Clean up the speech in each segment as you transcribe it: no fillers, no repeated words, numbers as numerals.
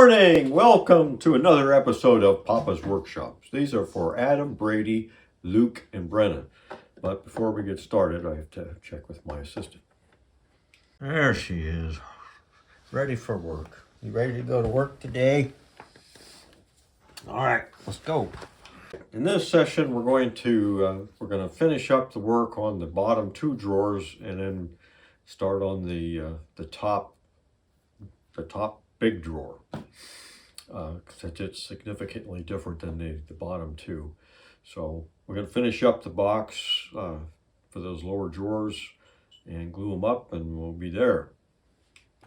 morning! Welcome to another episode of Papa's Workshops. These are for Adam, Brady, Luke, and Brennan. But before we get started, I have to check with my assistant. There she is, ready for work. You ready to go to work today? All right, let's go. In this session, we're going to finish up the work on the bottom two drawers, and then start on the top big drawer. Because it's significantly different than the bottom two. So we're going to finish up the box for those lower drawers and glue them up, and we'll be there.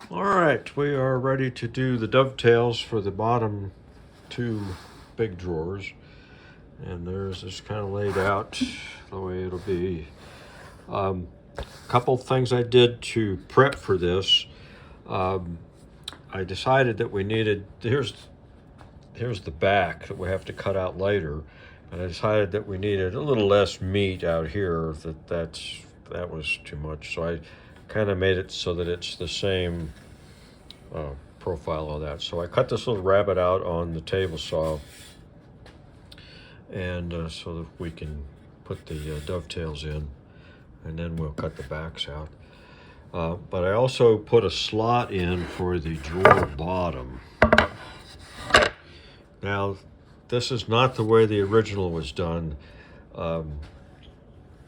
All right, we are ready to do the dovetails for the bottom two big drawers. And there's this kind of laid out the way it'll be. A couple things I did to prep for this. I decided that we needed, here's the back that we have to cut out later, and I decided that we needed a little less meat out here, that was too much. So I kind of made it so that it's the same profile of that. So I cut this little rabbit out on the table saw, and so that we can put the dovetails in, and then we'll cut the backs out. But I also put a slot in for the drawer bottom. Now, this is not the way the original was done. I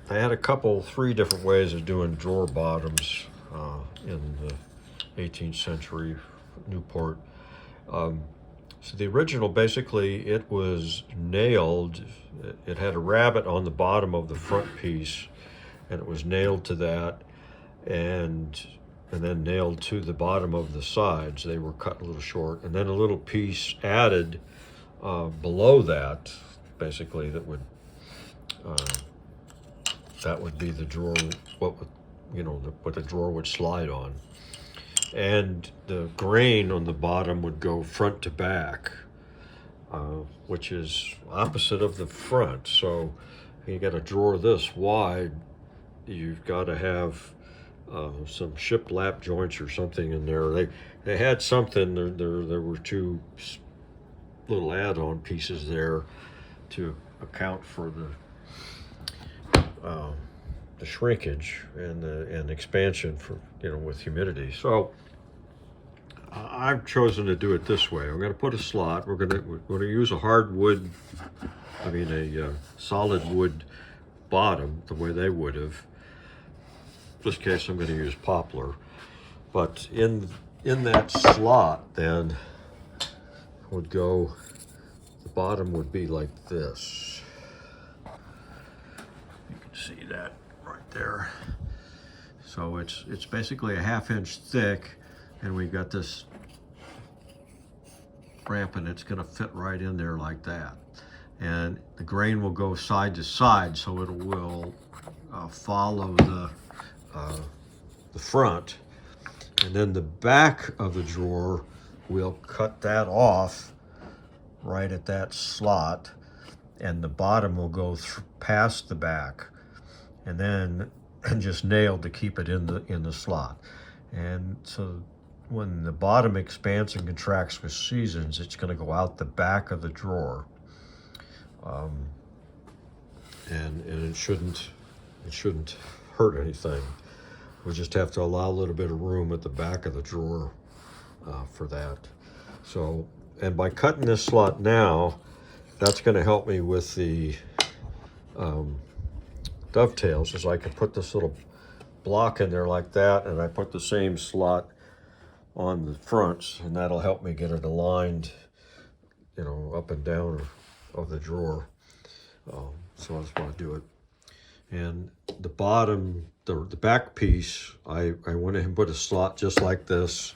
had three different ways of doing drawer bottoms in the 18th century Newport. So the original, basically, it was nailed. It had a rabbit on the bottom of the front piece, and it was nailed to that, and then nailed to the bottom of the sides. They were cut a little short, and then a little piece added below that, basically, that would be the drawer, what the drawer would slide on. And the grain on the bottom would go front to back, which is opposite of the front. So you got a drawer this wide, you've got to have some shiplap joints or something in there. They had something. There were two little add-on pieces there to account for the shrinkage and the expansion for with humidity. So I've chosen to do it this way. I'm going to put a slot. We're going to use a solid wood bottom, the way they would have. In this case, I'm going to use poplar. But in that slot, then would go. The bottom would be like this. You can see that right there. So it's basically a 1/2 inch thick, and we've got this ramp, and it's going to fit right in there like that. And the grain will go side to side, so it will follow the front, and then the back of the drawer, we'll cut that off right at that slot, and the bottom will go past the back, and then just nailed to keep it in the slot. And so when the bottom expands and contracts with seasons, it's going to go out the back of the drawer, and it shouldn't hurt anything. We just have to allow a little bit of room at the back of the drawer for that. So, and by cutting this slot now, that's going to help me with the dovetails, as I can put this little block in there like that, and I put the same slot on the fronts, and that'll help me get it aligned, up and down of the drawer. So that's why I do it. And the bottom, the back piece, I went ahead and put a slot just like this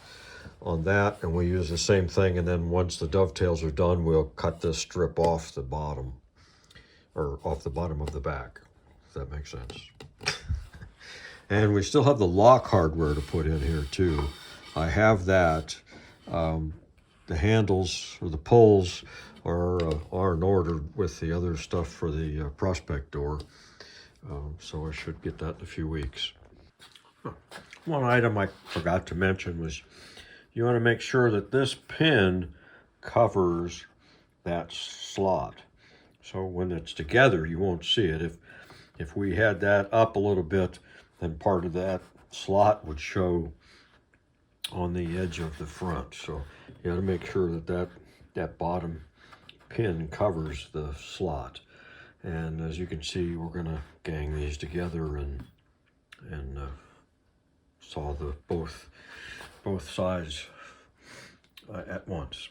on that, and we use the same thing. And then once the dovetails are done, we'll cut this strip off the bottom, or off the bottom of the back, if that makes sense. And we still have the lock hardware to put in here too. I have that. The handles or the pulls are in order with the other stuff for the prospect door. So I should get that in a few weeks. One item I forgot to mention was you want to make sure that this pin covers that slot. So when it's together, you won't see it. If we had that up a little bit, then part of that slot would show on the edge of the front. So you got to make sure that bottom pin covers the slot. And as you can see, we're gonna gang these together and saw the both sides at once.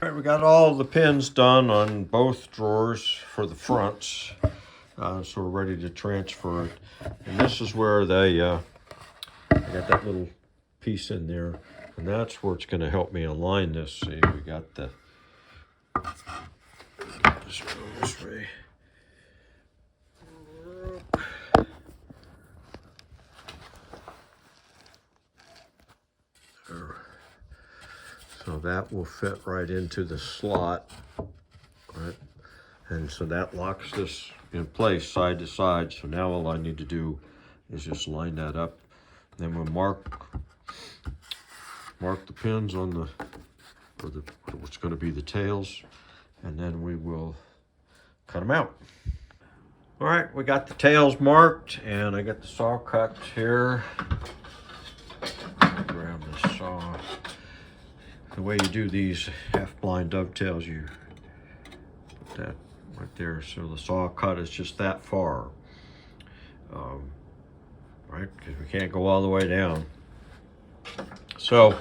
All right, we got all the pins done on both drawers for the fronts, so we're ready to transfer it. And this is where I got that little piece in there, and that's where it's going to help me align this. See, we got the just go this way. So that will fit right into the slot, right? And so that locks this in place side to side. So now all I need to do is just line that up. Then we'll mark the pins on what's going to be the tails, and then we will cut them out. All right, we got the tails marked, and I got the saw cut here. Grab the saw. The way you do these half-blind dovetails, you put that right there. So the saw cut is just that far, right? Because we can't go all the way down. So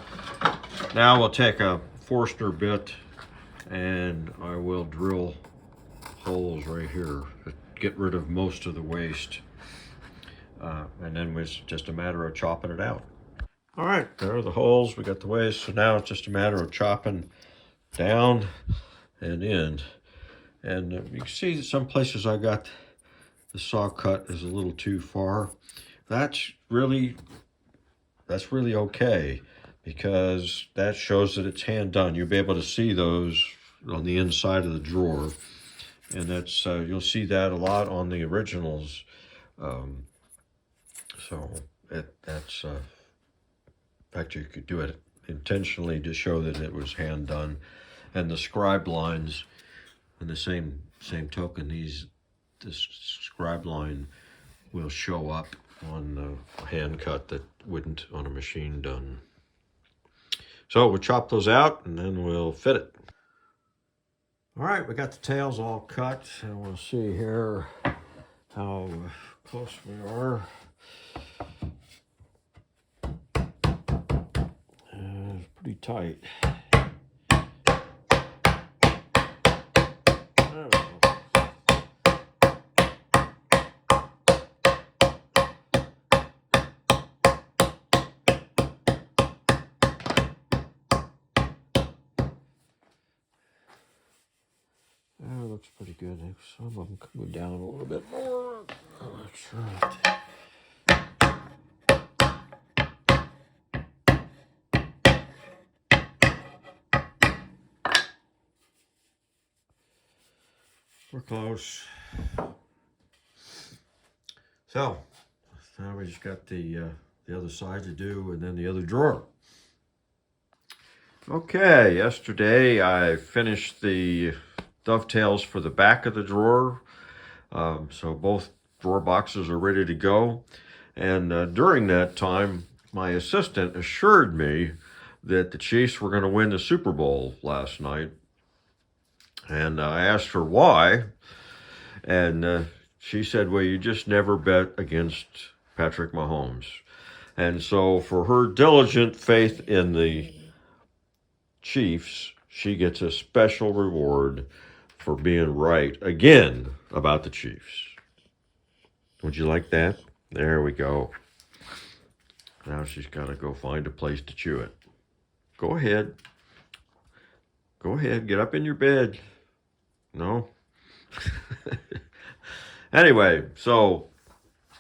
now we'll take a Forstner bit and I will drill holes right here to get rid of most of the waste. And then it's just a matter of chopping it out. All right, there are the holes. We got the waste. So now it's just a matter of chopping down and in. And you can see some places I got the saw cut is a little too far. That's really okay, because that shows that it's hand done. You'll be able to see those on the inside of the drawer, and that's you'll see that a lot on the originals. So that's in fact, you could do it intentionally to show that it was hand done. And the scribe lines, in the same token, this scribe line will show up on the hand cut that wouldn't on a machine done. So we'll chop those out and then we'll fit it. All right, we got the tails all cut, and we'll see here how close we are. It's pretty tight. There we go. That looks pretty good. Some of them could go down a little bit more. That's right. We're close. So now we just got the other side to do, and then the other drawer. Okay, yesterday I finished the dovetails for the back of the drawer. So both drawer boxes are ready to go. And during that time, my assistant assured me that the Chiefs were going to win the Super Bowl last night. And I asked her why, and she said, well, you just never bet against Patrick Mahomes. And so for her diligent faith in the Chiefs, she gets a special reward for being right again about the Chiefs. Would you like that? There we go. Now she's got to go find a place to chew it. Go ahead. Go ahead, get up in your bed. No? Anyway, so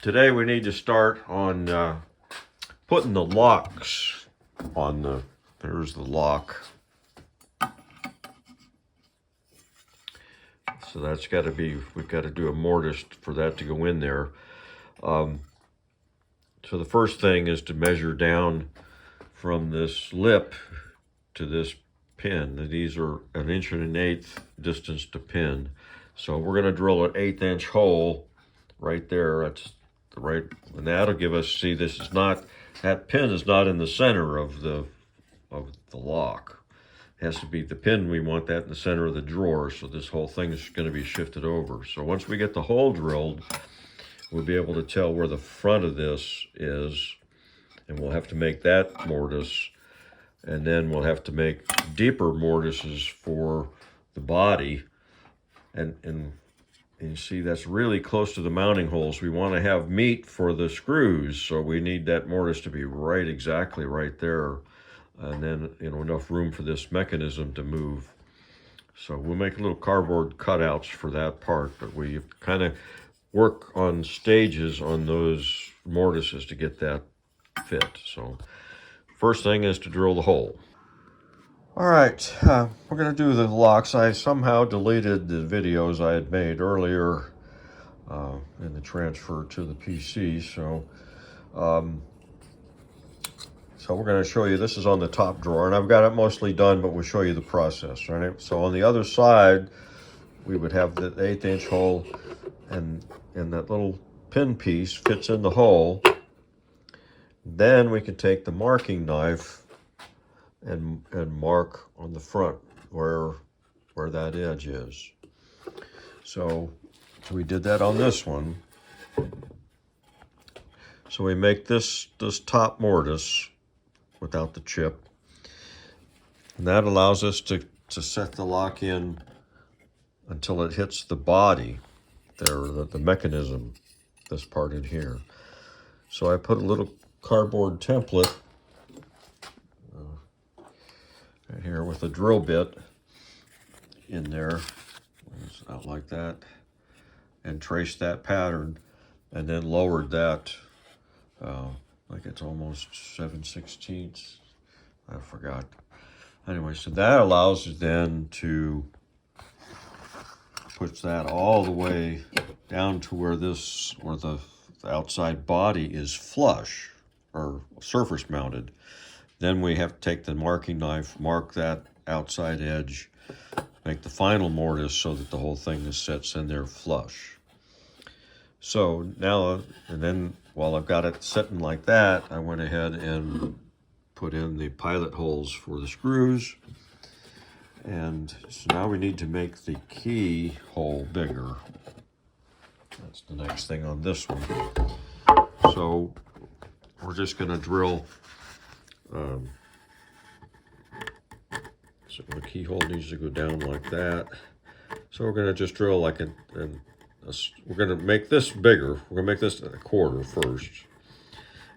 today we need to start on putting the locks on there's the lock. So that's got to be, we've got to do a mortise for that to go in there. So the first thing is to measure down from this lip to this pin. These are 1 1/8 distance to pin. So we're going to drill an 1/8 inch hole right there. That's the right, and that'll give us, see, this is not, that pin is not in the center of the lock. It has to be the pin, we want that in the center of the drawer, so this whole thing is going to be shifted over. So once we get the hole drilled, we'll be able to tell where the front of this is, and we'll have to make that mortise, and then we'll have to make deeper mortises for the body. And you see, that's really close to the mounting holes. We want to have meat for the screws, so we need that mortise to be right, exactly right there. And then, you know, enough room for this mechanism to move. So we'll make little cardboard cutouts for that part, but we kind of work on stages on those mortises to get that fit. So first thing is to drill the hole. All right, we're going to do the locks. I somehow deleted the videos I had made earlier in the transfer to the PC, so we're going to show you, this is on the top drawer, and I've got it mostly done, but we'll show you the process, right? So on the other side, we would have the 1/8 inch hole, and that little pin piece fits in the hole. Then we can take the marking knife and mark on the front where that edge is. So we did that on this one. So we make this top mortise without the chip, and that allows us to set the lock in until it hits the body there, the mechanism, this part in here. So I put a little cardboard template right here with a drill bit in there, out like that, and traced that pattern, and then lowered that like it's almost 7/16. I forgot. Anyway, so that allows us then to push that all the way down to where the outside body is flush or surface mounted. Then we have to take the marking knife, mark that outside edge, make the final mortise so that the whole thing sits in there flush. So now, and then while I've got it sitting like that, I went ahead and put in the pilot holes for the screws. And so now we need to make the key hole bigger. That's the next thing on this one. So we're just going to drill, so the keyhole needs to go down like that. So we're going to just drill like we're going to make this bigger. We're going to make this 1/4 first.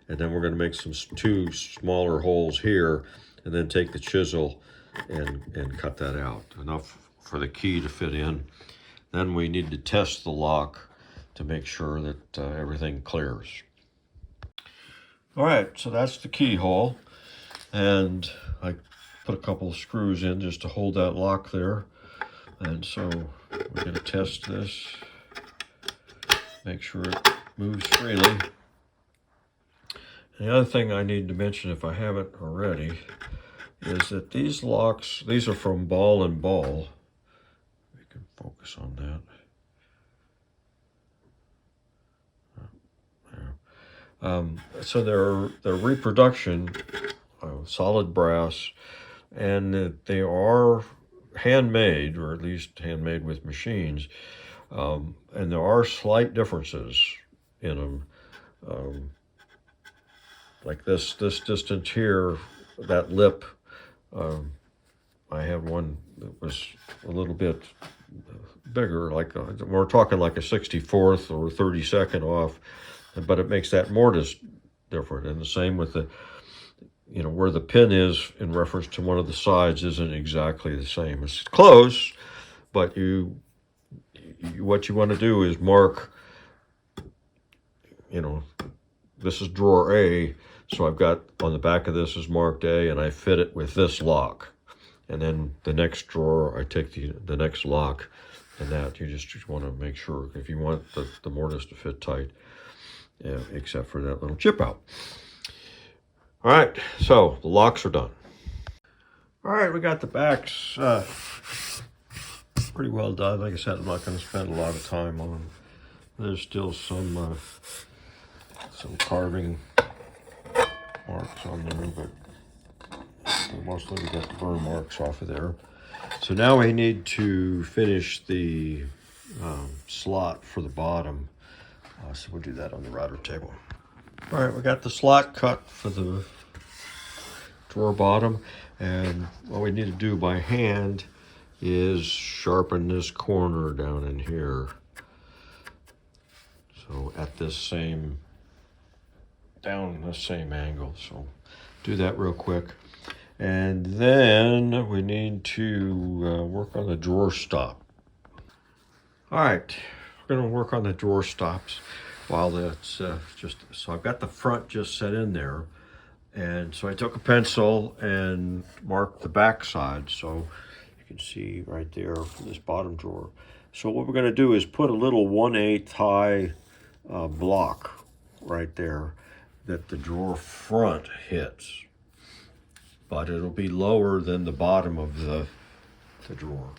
And then we're going to make two smaller holes here, and then take the chisel and cut that out. Enough for the key to fit in. Then we need to test the lock to make sure that everything clears. All right, so that's the keyhole. And I put a couple of screws in just to hold that lock there. And so we're going to test this. Make sure it moves freely. And the other thing I need to mention, if I haven't already, is that these locks, these are from Ball and Ball. We can focus on that. So they're Reproduction, solid brass, and they are handmade, or at least handmade with machines. And there are slight differences in them. Like this distance here, that lip, I had one that was a little bit bigger, like we're talking like a 64th or 32nd off, but it makes that mortise different. And the same with the, you know, where the pin is in reference to one of the sides isn't exactly the same. It's close, but what you want to do is mark, you know, this is drawer A, so I've got on the back of this is marked A, and I fit it with this lock. And then the next drawer, I take the next lock, and that you just want to make sure, if you want the mortise to fit tight, except for that little chip out. All right, so the locks are done. All right, we got the backs pretty well done. Like I said, I'm not going to spend a lot of time on them. There's still some carving marks on there, but mostly we got the burn marks off of there. So now we need to finish the slot for the bottom. So we'll do that on the router table. All right, we got the slot cut for the drawer bottom, and what we need to do by hand is sharpen this corner down in here. So at this same, down the same angle. So do that real quick. And then we need to work on the drawer stop. All right, we're gonna work on the drawer stops while that's so I've got the front just set in there. And so I took a pencil and marked the back side. So you can see right there for this bottom drawer. So what we're gonna do is put a little 1/8 high block right there that the drawer front hits. But it'll be lower than the bottom of the drawer.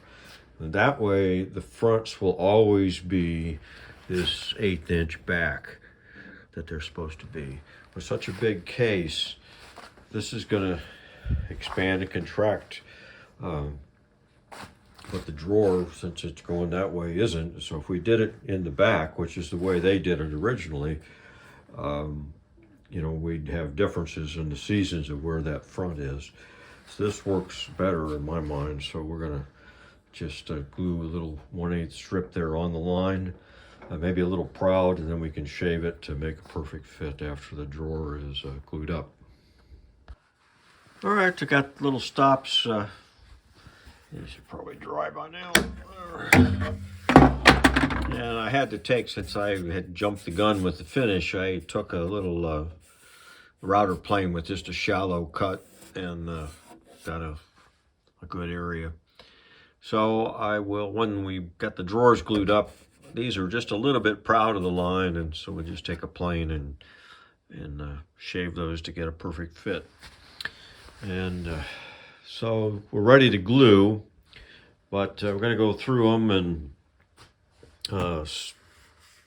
And that way the fronts will always be this 1/8 inch back that they're supposed to be. With such a big case, this is going to expand and contract, but the drawer, since it's going that way, isn't. So if we did it in the back, which is the way they did it originally, you know, we'd have differences in the seasons of where that front is. So this works better in my mind. So we're gonna just glue a little 1/8 strip there on the line, maybe a little proud, and then we can shave it to make a perfect fit after the drawer is glued up. All right, I got little stops. These should probably dry by now. And I had to take, since I had jumped the gun with the finish, I took a little router plane with just a shallow cut and got a good area. So I will, when we got the drawers glued up, these are just a little bit proud of the line, and so we'll just take a plane and shave those to get a perfect fit. And so we're ready to glue, but we're going to go through them and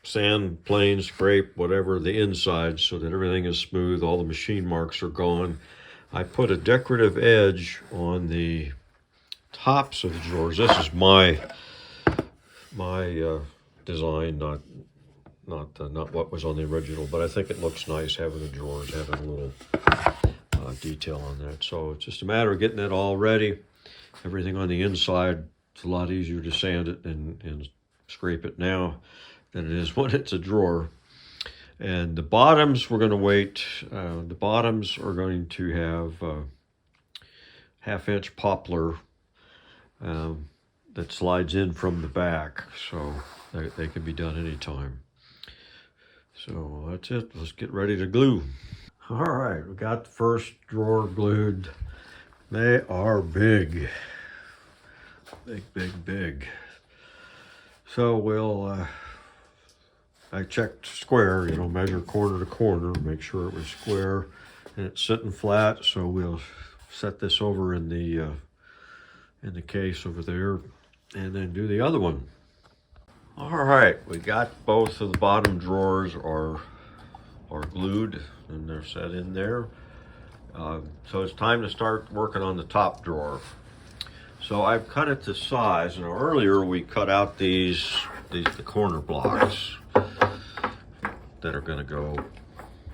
sand, plane, scrape, whatever, the inside so that everything is smooth, all the machine marks are gone. I put a decorative edge on the tops of the drawers. This is my design, not what was on the original, but I think it looks nice having the drawers having a little detail on that. So it's just a matter of getting it all ready. Everything on the inside, it's a lot easier to sand it and scrape it now than it is when it's a drawer. And the bottoms, we're going to wait. The bottoms are going to have 1/2 inch poplar that slides in from the back, so they can be done anytime. So that's it. Let's get ready to glue. All right, we got the first drawer glued. They are big. Big. So we'll, I checked square, you know, measure corner to corner, make sure it was square, and it's sitting flat. So we'll set this over in the case over there, and then do the other one. All right, we got both of the bottom drawers are glued and they're set in there. So it's time to start working on the top drawer. So I've cut it to size. Now earlier we cut out the corner blocks that are going to go.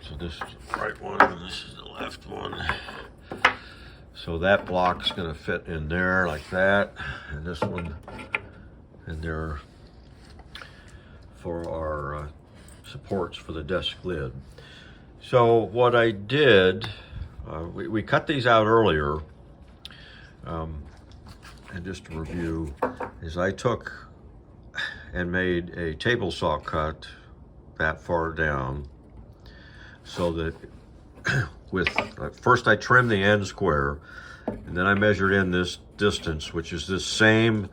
So this is the right one and this is the left one. So that block's going to fit in there like that, and this one in there for our supports for the desk lid. So what I did, we cut these out earlier, and just to review, is I took and made a table saw cut that far down so that first I trimmed the end square, and then I measured in this distance, which is the same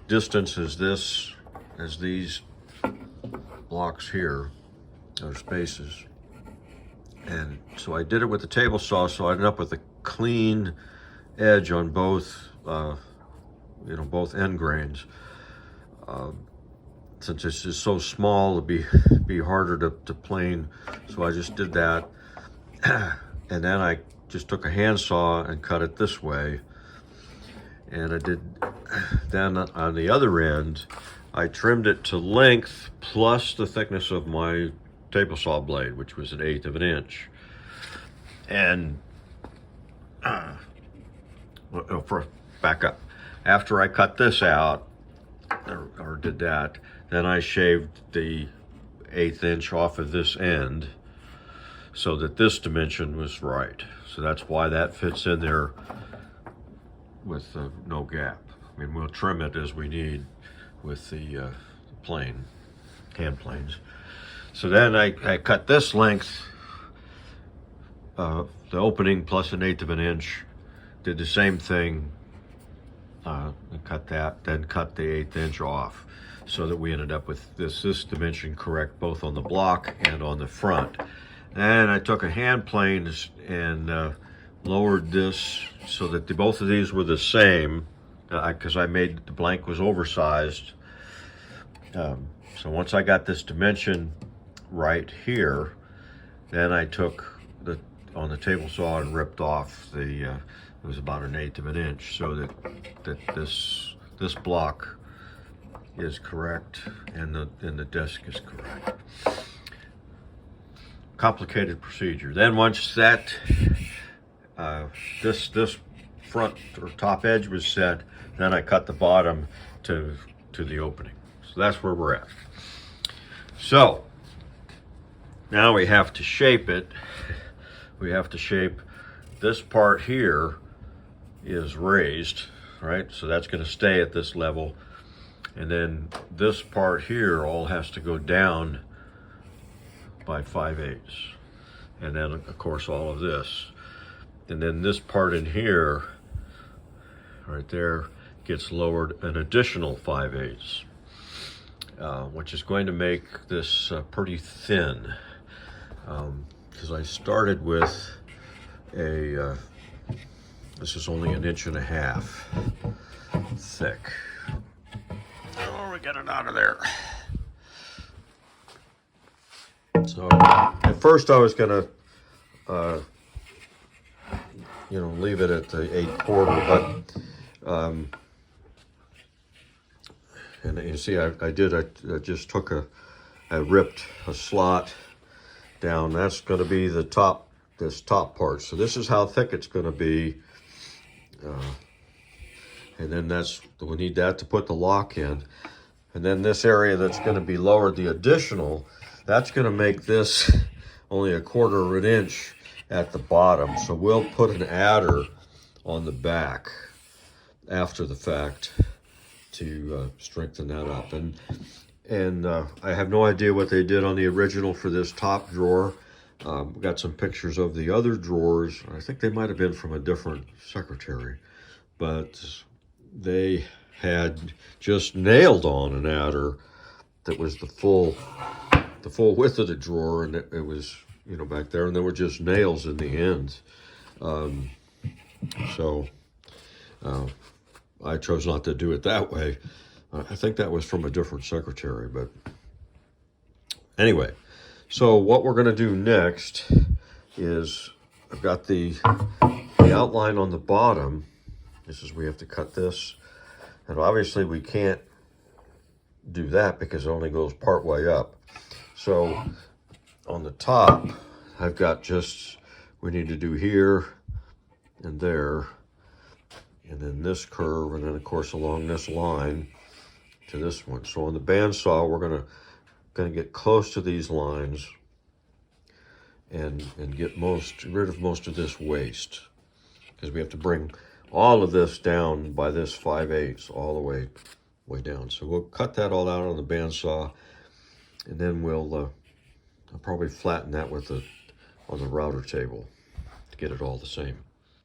distance as these blocks here, or spaces. And so I did it with the table saw, so I ended up with a clean edge on both, you know, both end grains. Since it's just so small, it'd be harder to plane, so I just did that. And then I just took a handsaw and cut it this way. And I did, then on the other end, I trimmed it to length plus the thickness of my table saw blade, which was 1/8 of an inch. And back up. After I cut this out, or did that, then I shaved the 1/8 inch off of this end so that this dimension was right. So that's why that fits in there with no gap. I mean, we'll trim it as we need with the plane, hand planes. So then I cut this length, the opening plus 1/8 of an inch, did the same thing, and cut that, then cut the 1/8 inch off, so that we ended up with this dimension correct both on the block and on the front. And I took a hand plane and lowered this so that both of these were the same, because I made the blank was oversized. So once I got this dimension right here, then I took on the table saw and ripped off the it was about 1/8 of an inch, so that this block is correct and the desk is correct. Complicated procedure. Then once that this front or top edge was set, then I cut the bottom to the opening. So that's where we're at. So now we have to shape it. We have to shape this part here is raised, right? So that's going to stay at this level. And then this part here all has to go down by 5/8. And then of course all of this. And then this part in here, right there, gets lowered an additional 5/8, which is going to make this pretty thin. Because I started with this is only 1.5 inches thick. Oh, we get it out of there. So at first I was gonna, you know, leave it at the 8/4, but and you see I just took I ripped a slot down. That's going to be the top, this top part. So this is how thick it's going to be. And then we need that to put the lock in. And then this area that's going to be lowered, the additional, that's going to make this only 1/4 of an inch at the bottom. So we'll put an adder on the back after the fact to strengthen that up. And I have no idea what they did on the original for this top drawer. We got some pictures of the other drawers. I think they might have been from a different secretary, but they had just nailed on an adder that was the full width of the drawer, and it was, you know, back there, and there were just nails in the ends. So I chose not to do it that way. I think that was from a different secretary, but anyway. So what we're going to do next is I've got the outline on the bottom. This is, we have to cut this, and obviously we can't do that because it only goes part way up. So on the top, I've got just, we need to do here and there, and then this curve, and then of course along this line to this one. So on the bandsaw, we're gonna get close to these lines and get rid of most of this waste, because we have to bring all of this down by this 5/8 all the way down. So we'll cut that all out on the bandsaw, and then I'll probably flatten that on the router table to get it all the same.